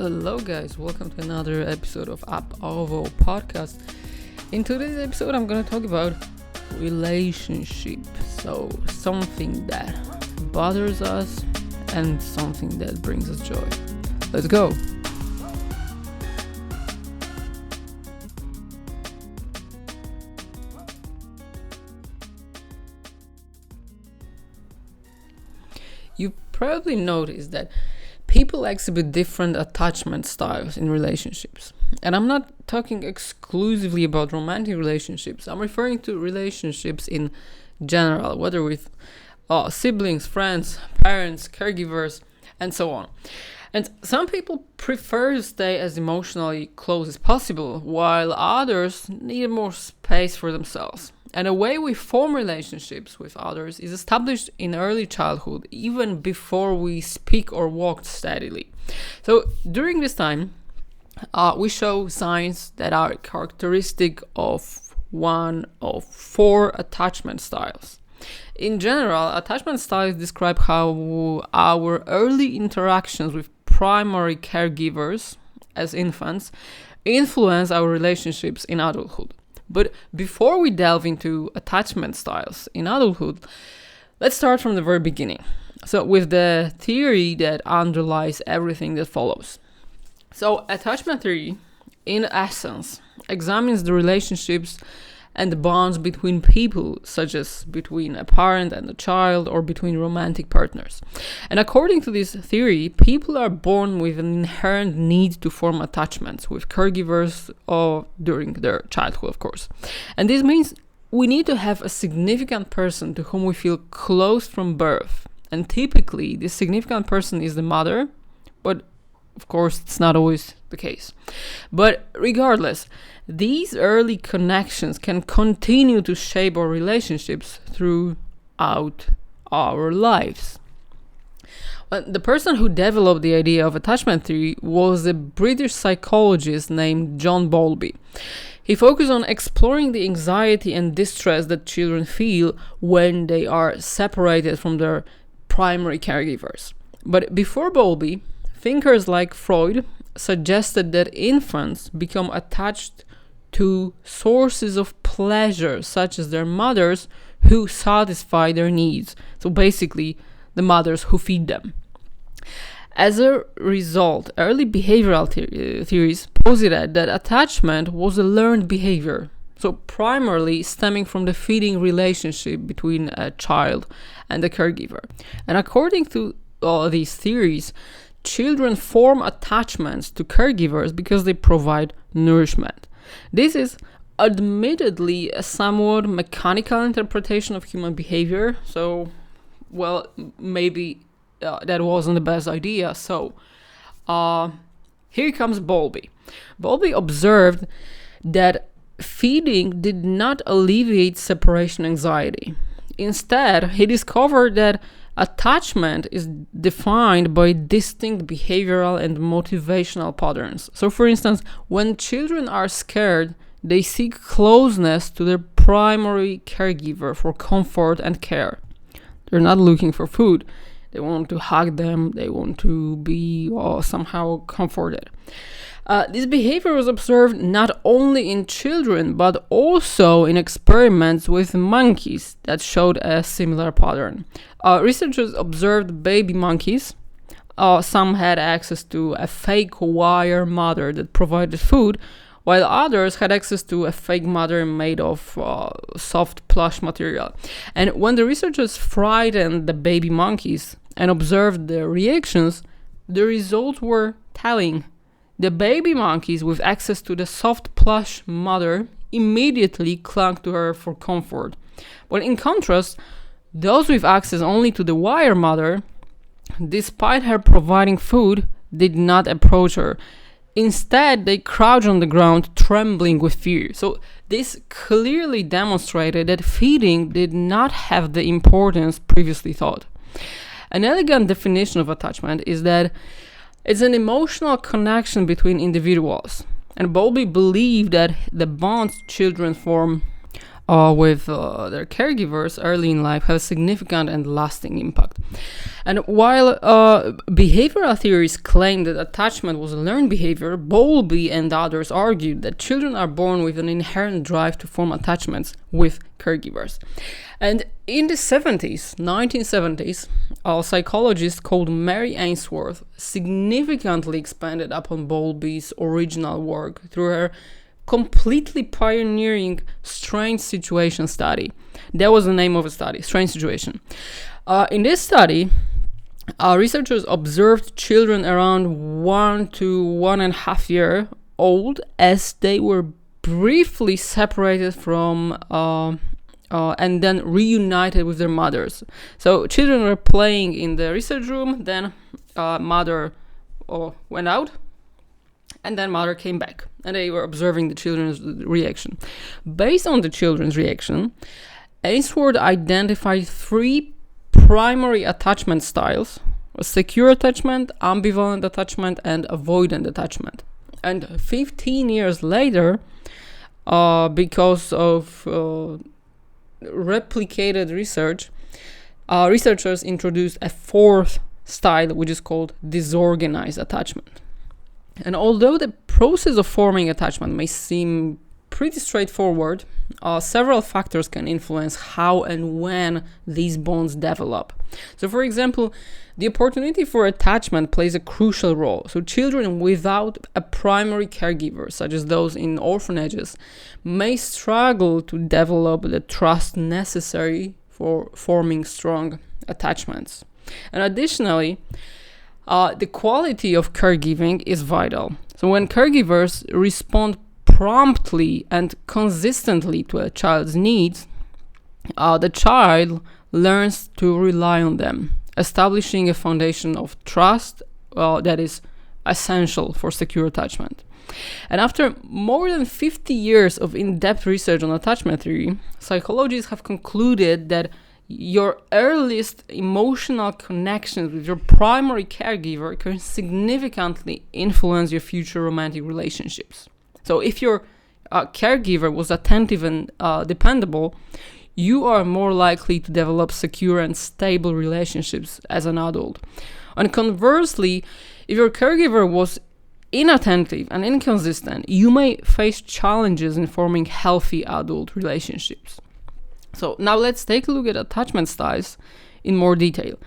Hello guys, welcome to another episode of Avoidant podcast. In today's episode I'm going to talk about relationship. So something that bothers us and something that brings us joy. Let's go. You probably noticed that people exhibit different attachment styles in relationships. And I'm not talking exclusively about romantic relationships. I'm referring to relationships in general, whether with siblings, friends, parents, caregivers, and so on. And some people prefer to stay as emotionally close as possible, while others need more space for themselves. And the way we form relationships with others is established in early childhood, even before we speak or walk steadily. So during this time, we show signs that are characteristic of one of four attachment styles. In general, attachment styles describe how our early interactions with primary caregivers as infants influence our relationships in adulthood. But before we delve into attachment styles in adulthood, let's start from the very beginning. So with the theory that underlies everything that follows. So attachment theory, in essence, examines the relationships and the bonds between people, such as between a parent and a child or between romantic partners. And according to this theory, people are born with an inherent need to form attachments with caregivers or during their childhood, of course. And this means we need to have a significant person to whom we feel close from birth. And typically, this significant person is the mother, but of course, it's not always the case. But regardless, these early connections can continue to shape our relationships throughout our lives. Well, the person who developed the idea of attachment theory was a British psychologist named John Bowlby. He focused on exploring the anxiety and distress that children feel when they are separated from their primary caregivers. But before Bowlby, thinkers like Freud suggested that infants become attached to sources of pleasure, such as their mothers who satisfy their needs. So basically, the mothers who feed them. As a result, early behavioral theories posited that attachment was a learned behavior, so primarily stemming from the feeding relationship between a child and the caregiver. And according to all these theories, children form attachments to caregivers because they provide nourishment. This is admittedly a somewhat mechanical interpretation of human behavior, so, well, maybe that wasn't the best idea. So, here comes Bowlby. Bowlby observed that feeding did not alleviate separation anxiety. Instead, he discovered that attachment is defined by distinct behavioral and motivational patterns. So, for instance, when children are scared, they seek closeness to their primary caregiver for comfort and care. They're not looking for food. They want to hug them. They want to be somehow comforted. This behavior was observed not only in children, but also in experiments with monkeys that showed a similar pattern. Researchers observed baby monkeys. Some had access to a fake wire mother that provided food, while others had access to a fake mother made of soft plush material. And when the researchers frightened the baby monkeys and observed their reactions, the results were telling. The baby monkeys with access to the soft plush mother immediately clung to her for comfort. But in contrast, those with access only to the wire mother, despite her providing food, did not approach her. Instead, they crouched on the ground, trembling with fear. So this clearly demonstrated that feeding did not have the importance previously thought. An elegant definition of attachment is that it's an emotional connection between individuals. And Bowlby believed that the bonds children form with their caregivers early in life have a significant and lasting impact. And while behavioral theories claim that attachment was a learned behavior, Bowlby and others argued that children are born with an inherent drive to form attachments with caregivers. And in the 1970s, a psychologist called Mary Ainsworth significantly expanded upon Bowlby's original work through her completely pioneering strange situation study. That was the name of the study, strange situation. In this study, researchers observed children around 1 to 1.5 years old as they were briefly separated from and then reunited with their mothers. So children were playing in the research room, then mother went out, and then mother came back, and they were observing the children's reaction. Based on the children's reaction, Ainsworth identified 3 primary attachment styles: secure attachment, ambivalent attachment, and avoidant attachment. And 15 years later, because of replicated research, researchers introduced a 4th style, which is called disorganized attachment. And although the process of forming attachment may seem pretty straightforward, several factors can influence how and when these bonds develop. So, for example, the opportunity for attachment plays a crucial role. So children without a primary caregiver, such as those in orphanages, may struggle to develop the trust necessary for forming strong attachments. And additionally, the quality of caregiving is vital. So when caregivers respond promptly and consistently to a child's needs, the child learns to rely on them, establishing a foundation of trust that is essential for secure attachment. And after more than 50 years of in-depth research on attachment theory, psychologists have concluded that your earliest emotional connections with your primary caregiver can significantly influence your future romantic relationships. So if your caregiver was attentive and dependable, you are more likely to develop secure and stable relationships as an adult. And conversely, if your caregiver was inattentive and inconsistent, you may face challenges in forming healthy adult relationships. So now let's take a look at attachment styles in more detail.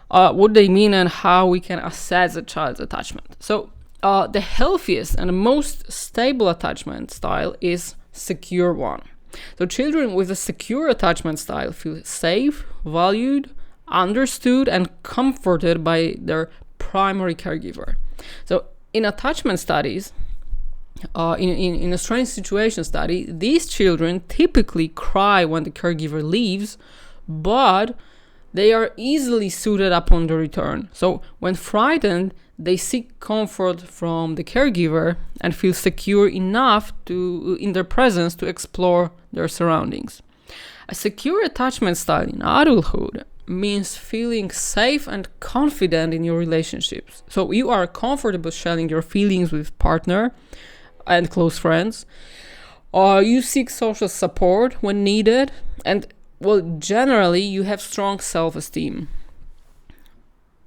What they mean and how we can assess a child's attachment. So the healthiest and most stable attachment style is secure one. So children with a secure attachment style feel safe, valued, understood, and comforted by their primary caregiver. So in attachment studies, in a strange situation study, these children typically cry when the caregiver leaves, but they are easily soothed upon the return. So when frightened, they seek comfort from the caregiver and feel secure enough in their presence to explore their surroundings. A secure attachment style in adulthood means feeling safe and confident in your relationships. So you are comfortable sharing your feelings with partner and close friends. You seek social support when needed, and generally you have strong self-esteem.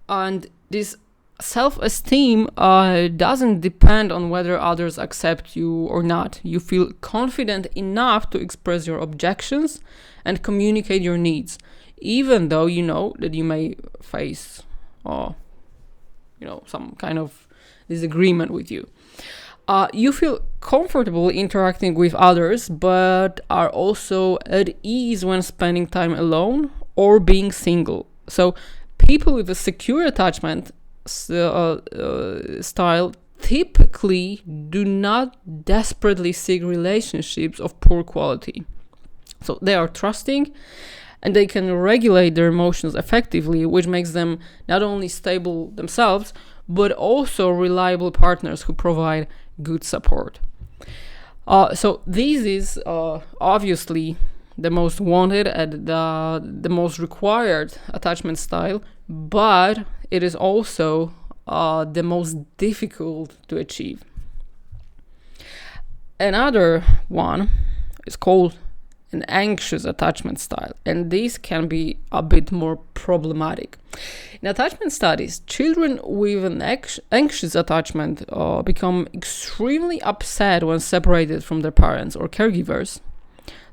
And this self-esteem doesn't depend on whether others accept you or not. You feel confident enough to express your objections and communicate your needs, even though you know that you may face some kind of disagreement with you. You feel comfortable interacting with others, but are also at ease when spending time alone or being single. So people with a secure attachment style typically do not desperately seek relationships of poor quality. So they are trusting and they can regulate their emotions effectively, which makes them not only stable themselves, but also reliable partners who provide good support. So this is obviously the most wanted and the most required attachment style, but it is also the most difficult to achieve. Another one is called an anxious attachment style, and these can be a bit more problematic. In attachment studies, children with an anxious attachment become extremely upset when separated from their parents or caregivers.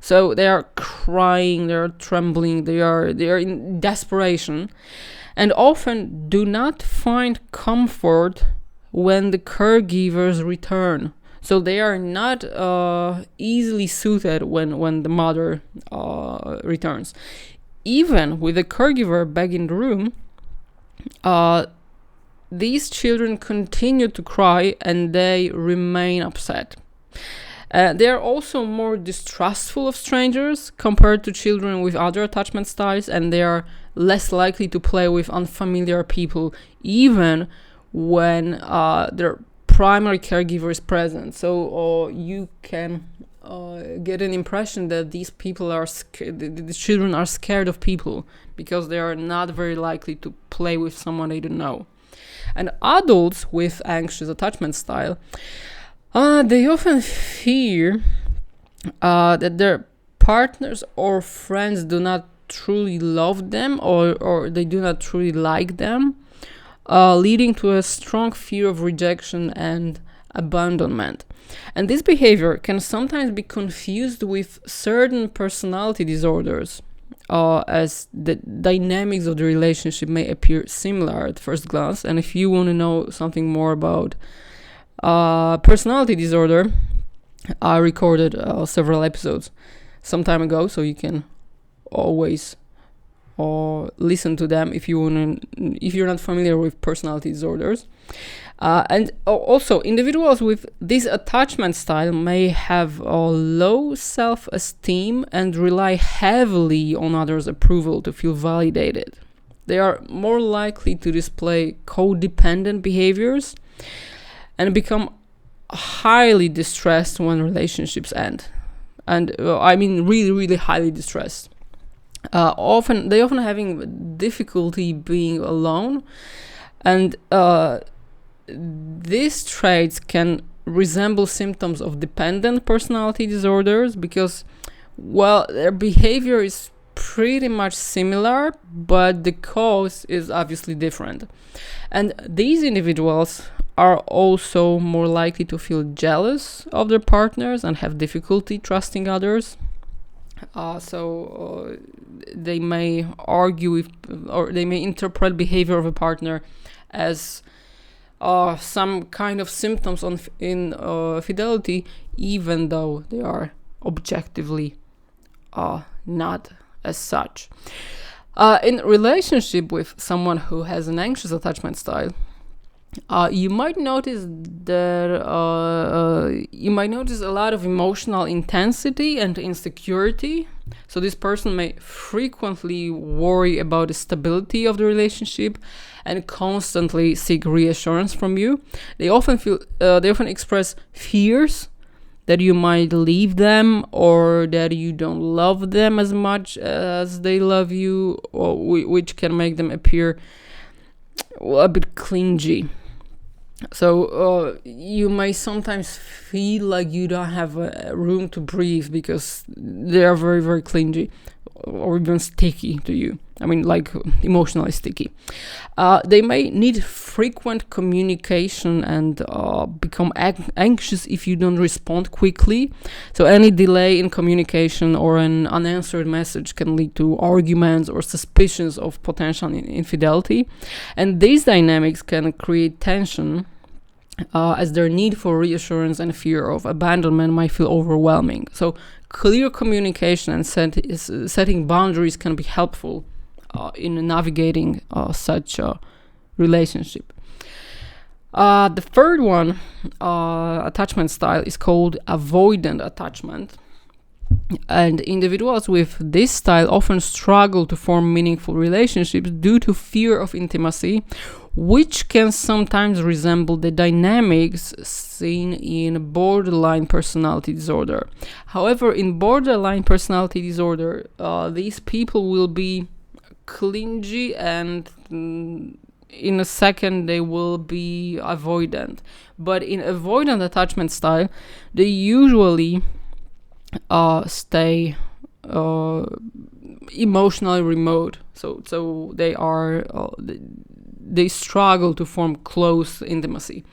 So they are crying, they are trembling, they are in desperation, and often do not find comfort when the caregivers return. So they are not easily soothed when the mother returns. Even with the caregiver back in the room, these children continue to cry and they remain upset. They are also more distrustful of strangers compared to children with other attachment styles, and they are less likely to play with unfamiliar people, even when their primary caregiver is present. So you can get an impression that these people are the children are scared of people because they are not very likely to play with someone they don't know. And adults with anxious attachment style, they often fear that their partners or friends do not truly love them or they do not truly like them, leading to a strong fear of rejection and abandonment. And this behavior can sometimes be confused with certain personality disorders, as the dynamics of the relationship may appear similar at first glance. And if you want to know something more about personality disorder, I recorded several episodes some time ago, so you can always listen to them if you're not familiar with personality disorders. And also, individuals with this attachment style may have a low self-esteem and rely heavily on others' approval to feel validated. They are more likely to display codependent behaviors and become highly distressed when relationships end. And I mean really, really highly distressed. They often having difficulty being alone, and these traits can resemble symptoms of dependent personality disorders because, well, their behavior is pretty much similar, but the cause is obviously different. And these individuals are also more likely to feel jealous of their partners and have difficulty trusting others. So they may argue with, or they may interpret behavior of a partner as some kind of symptoms in fidelity, even though they are objectively not as such. In relationship with someone who has an anxious attachment style, you might notice that you might notice a lot of emotional intensity and insecurity. So this person may frequently worry about the stability of the relationship and constantly seek reassurance from you. They often express fears that you might leave them or that you don't love them as much as they love you, or which can make them appear a bit clingy. So you may sometimes feel like you don't have room to breathe because they are very, very clingy or even sticky to you. I mean, like emotionally sticky. They may need frequent communication and become anxious if you don't respond quickly. So any delay in communication or an unanswered message can lead to arguments or suspicions of potential infidelity. And these dynamics can create tension as their need for reassurance and fear of abandonment might feel overwhelming. So clear communication and setting boundaries can be helpful in navigating such a relationship. The third one, attachment style, is called avoidant attachment. And individuals with this style often struggle to form meaningful relationships due to fear of intimacy, which can sometimes resemble the dynamics seen in borderline personality disorder. However, in borderline personality disorder, these people will be clingy and in a second they will be avoidant. But in avoidant attachment style, they usually stay emotionally remote. So they struggle to form close intimacy.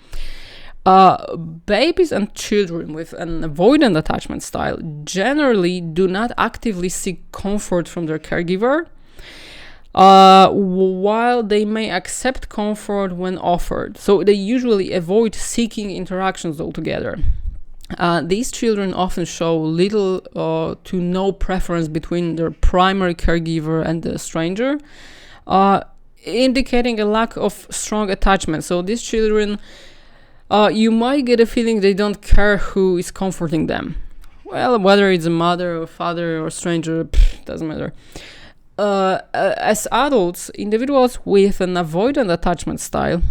Babies and children with an avoidant attachment style generally do not actively seek comfort from their caregiver, while they may accept comfort when offered. So they usually avoid seeking interactions altogether. These children often show little to no preference between their primary caregiver and the stranger, indicating a lack of strong attachment. So these children, you might get a feeling they don't care who is comforting them. Well, whether it's a mother or father or stranger, doesn't matter. As adults, individuals with an avoidant attachment style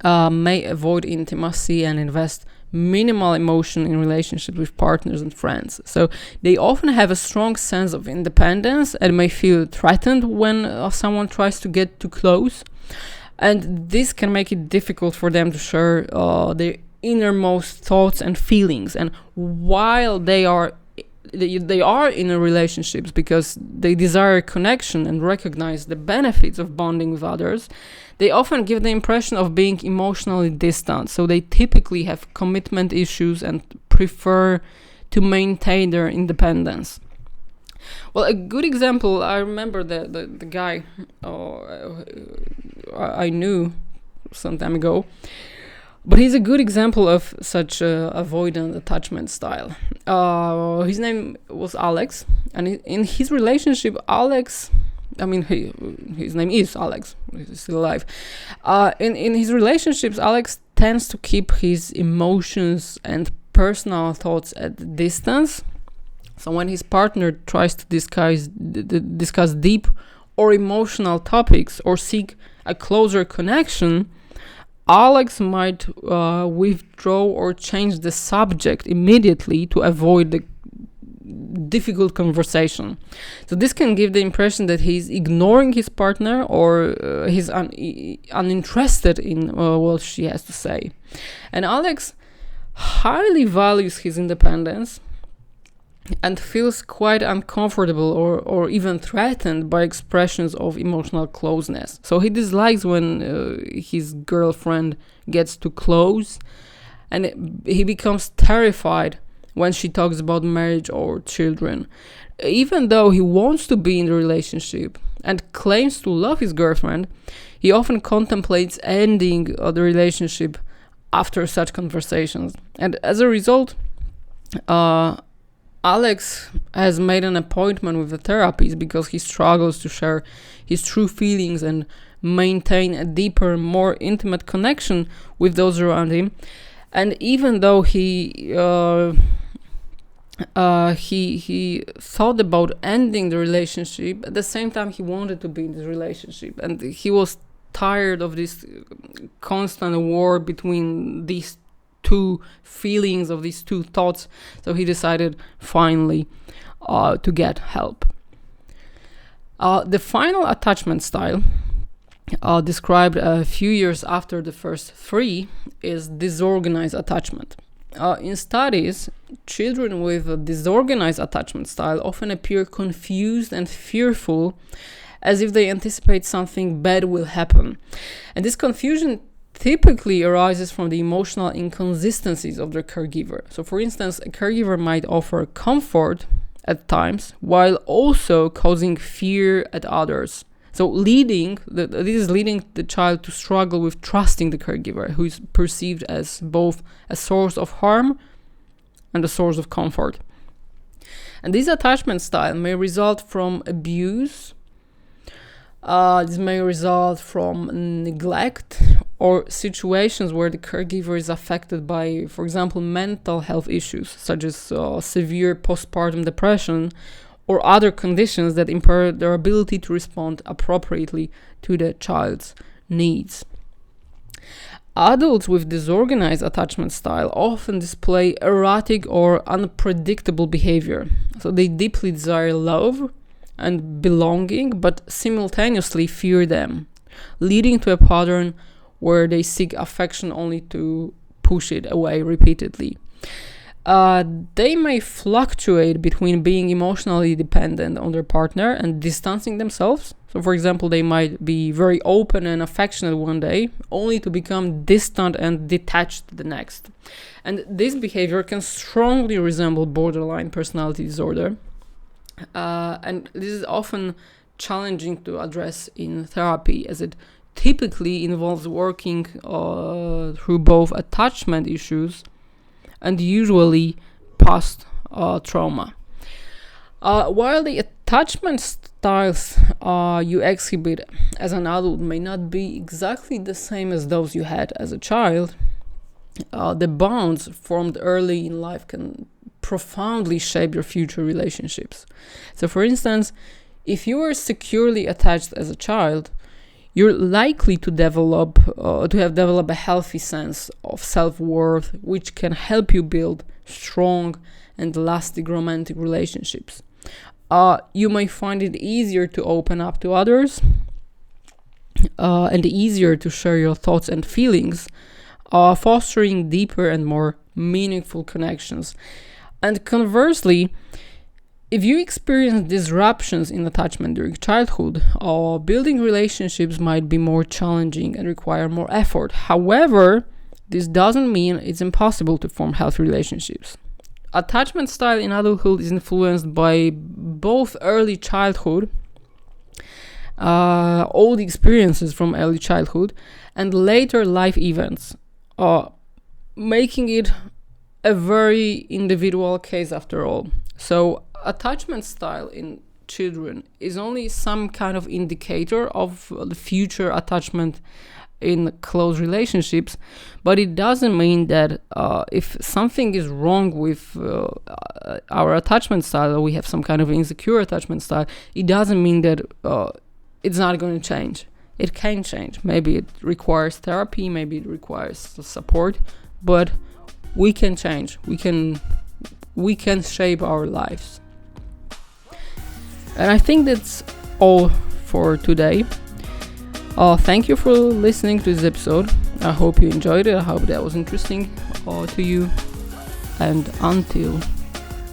may avoid intimacy and invest minimal emotion in relationships with partners and friends. So they often have a strong sense of independence and may feel threatened when someone tries to get too close. And this can make it difficult for them to share their innermost thoughts and feelings. And while they are in a relationships because they desire connection and recognize the benefits of bonding with others, they often give the impression of being emotionally distant. So they typically have commitment issues and prefer to maintain their independence. Well, a good example, I remember the guy I knew some time ago, but he's a good example of such avoidant attachment style. His name was Alex, and in his relationship, his name is Alex, he's still alive. In his relationships, Alex tends to keep his emotions and personal thoughts at distance. So when his partner tries to discuss deep or emotional topics or seek a closer connection, Alex might withdraw or change the subject immediately to avoid the difficult conversation. So this can give the impression that he's ignoring his partner or he's uninterested in what she has to say. And Alex highly values his independence and feels quite uncomfortable or even threatened by expressions of emotional closeness. So he dislikes when his girlfriend gets too close, and he becomes terrified when she talks about marriage or children. Even though he wants to be in the relationship and claims to love his girlfriend, he often contemplates ending the relationship after such conversations. And as a result, Alex has made an appointment with a therapist because he struggles to share his true feelings and maintain a deeper, more intimate connection with those around him. And even though he thought about ending the relationship, at the same time he wanted to be in this relationship, and he was tired of this constant war between these two feelings, of these two thoughts. So he decided finally to get help. The final attachment style, described a few years after the first three, is disorganized attachment. In studies, children with a disorganized attachment style often appear confused and fearful, as if they anticipate something bad will happen. And this confusion typically arises from the emotional inconsistencies of their caregiver. So for instance, a caregiver might offer comfort at times while also causing fear at others. So this is leading the child to struggle with trusting the caregiver, who is perceived as both a source of harm and a source of comfort. And this attachment style may result from abuse. This may result from neglect or situations where the caregiver is affected by, for example, mental health issues such as severe postpartum depression or other conditions that impair their ability to respond appropriately to the child's needs. Adults with disorganized attachment style often display erratic or unpredictable behavior. So they deeply desire love and belonging, but simultaneously fear them, leading to a pattern where they seek affection only to push it away repeatedly. They may fluctuate between being emotionally dependent on their partner and distancing themselves. So, for example, they might be very open and affectionate one day, only to become distant and detached the next. And this behavior can strongly resemble borderline personality disorder. And this is often challenging to address in therapy, as it typically involves working through both attachment issues and usually past trauma. While the attachment styles you exhibit as an adult may not be exactly the same as those you had as a child, the bonds formed early in life can profoundly shape your future relationships. So, for instance, if you were securely attached as a child, you're likely to have developed a healthy sense of self-worth, which can help you build strong and lasting romantic relationships. You may find it easier to open up to others and easier to share your thoughts and feelings, fostering deeper and more meaningful connections. And conversely, if you experience disruptions in attachment during childhood, building relationships might be more challenging and require more effort. However, this doesn't mean it's impossible to form healthy relationships. Attachment style in adulthood is influenced by both early childhood, all the experiences from early childhood, and later life events, making it a very individual case after all. So, attachment style in children is only some kind of indicator of the future attachment in close relationships, but it doesn't mean that if something is wrong with our attachment style, or we have some kind of insecure attachment style, it doesn't mean that it's not going to change. It can change. Maybe it requires therapy, maybe it requires support, but we can change. We can shape our lives. And I think that's all for today. Thank you for listening to this episode. I hope you enjoyed it. I hope that was interesting to you. And until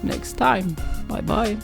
next time, bye bye.